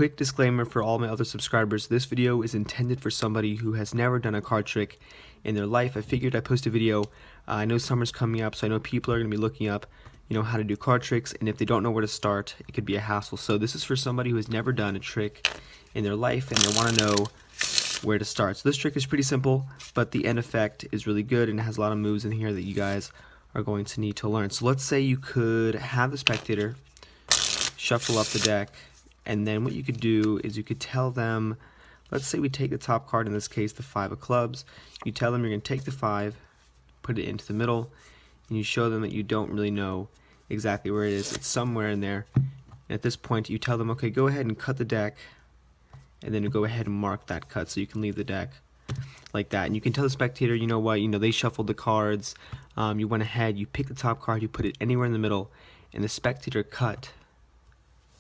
quick disclaimer for all my other subscribers, this video is intended for somebody who has never done a card trick in their life. I figured I'd post a video. I know summer's coming up, so I know people are going to be looking up how to do card tricks, and if they don't know where to start, it could be a hassle. So this is for somebody who has never done a trick in their life and they want to know where to start. So this trick is pretty simple, but the end effect is really good and it has a lot of moves in here that you guys are going to need to learn. So let's say you could have the spectator shuffle up the deck, and then what you could do is you could tell them, let's say we take the top card, in this case the 5 of clubs. You tell them you're going to take the 5, put it into the middle, and you show them that you don't really know exactly where it is. It's somewhere in there. And at this point you tell them, okay, go ahead and cut the deck, and then you go ahead and mark that cut so you can leave the deck like that. And you can tell the spectator, you know what, they shuffled the cards, you went ahead, you pick the top card, you put it anywhere in the middle, and the spectator cut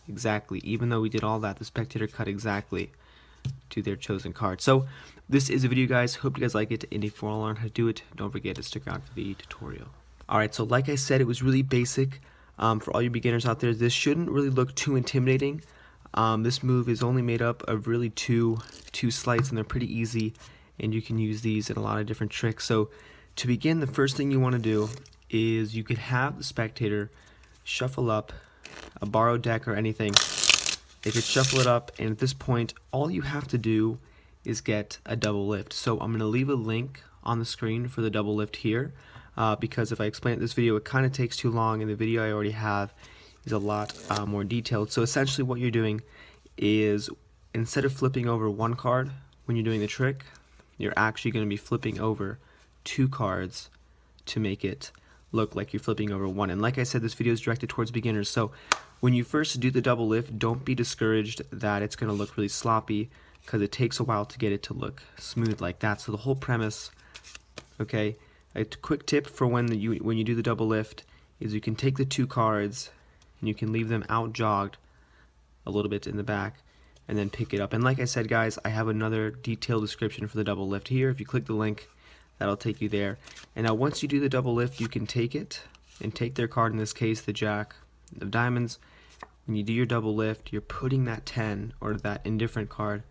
exactly. Even though we did all that, the spectator cut exactly to their chosen card. So this is a video, guys. Hope you guys like it, and if you want to learn how to do it, don't forget to stick around for the tutorial. Alright, so like I said, it was really basic. For all you beginners out there, this shouldn't really look too intimidating. This move is only made up of really two sleights, and they're pretty easy, and you can use these in a lot of different tricks. So to begin, the first thing you want to do is you could have the spectator shuffle up a borrowed deck or anything. They could shuffle it up, and at this point all you have to do is get a double lift. So I'm going to leave a link on the screen for the double lift here, because if I explain it in this video it kind of takes too long, and the video I already have is a lot more detailed. So essentially what you're doing is, instead of flipping over one card when you're doing the trick, you're actually going to be flipping over 2 cards to make it look like you're flipping over one. And like I said, this video is directed towards beginners, so when you first do the double lift, don't be discouraged that it's going to look really sloppy, because it takes a while to get it to look smooth like that. So the whole premise, okay, a quick tip for when you do the double lift is you can take the 2 cards and you can leave them out jogged a little bit in the back and then pick it up. And like I said, guys, I have another detailed description for the double lift here. If you click the link, that'll take you there. And now once you do the double lift, you can take it and take their card, in this case the Jack of Diamonds. When you do your double lift, you're putting that 10 or that indifferent card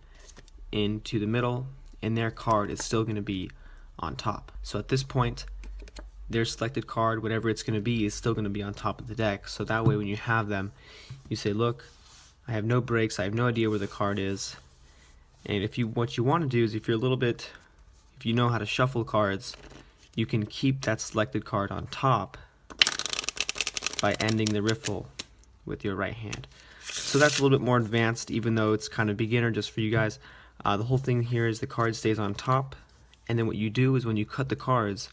into the middle, and their card is still going to be on top. So at this point, their selected card, whatever it's going to be, is still going to be on top of the deck. So that way when you have them, you say, look, I have no breaks, I have no idea where the card is. And what you want to do is, if you know how to shuffle cards, you can keep that selected card on top by ending the riffle with your right hand. So that's a little bit more advanced, even though it's kind of beginner just for you guys. The whole thing here is the card stays on top, and then what you do is when you cut the cards,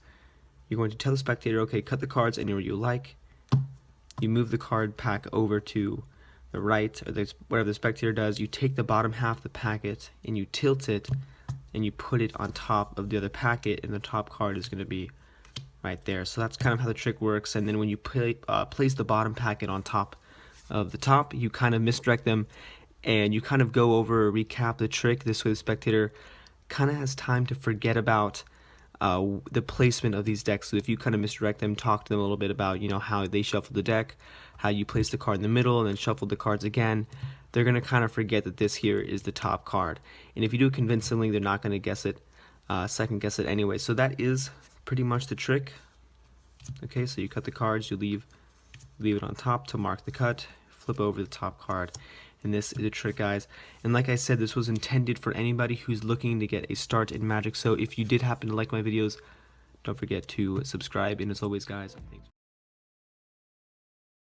you're going to tell the spectator, okay, cut the cards anywhere you like. You move the card pack over to the right, or whatever the spectator does. You take the bottom half of the packet and you tilt it, and you put it on top of the other packet, and the top card is going to be right there. So that's kind of how the trick works. And then when you place the bottom packet on top of the top, you kind of misdirect them, and you kind of go over or recap the trick. This way the spectator kind of has time to forget about the placement of these decks. So if you kind of misdirect them, talk to them a little bit about how they shuffled the deck, how you place the card in the middle and then shuffled the cards again, they're going to kind of forget that this here is the top card. And if you do it convincingly, they're not going to guess it, second guess it anyway. So that is pretty much the trick. Okay, so you cut the cards, you leave it on top to mark the cut, flip over the top card, and this is a trick, guys. And like I said, this was intended for anybody who's looking to get a start in Magic. So if you did happen to like my videos, don't forget to subscribe, and as always, guys, thanks.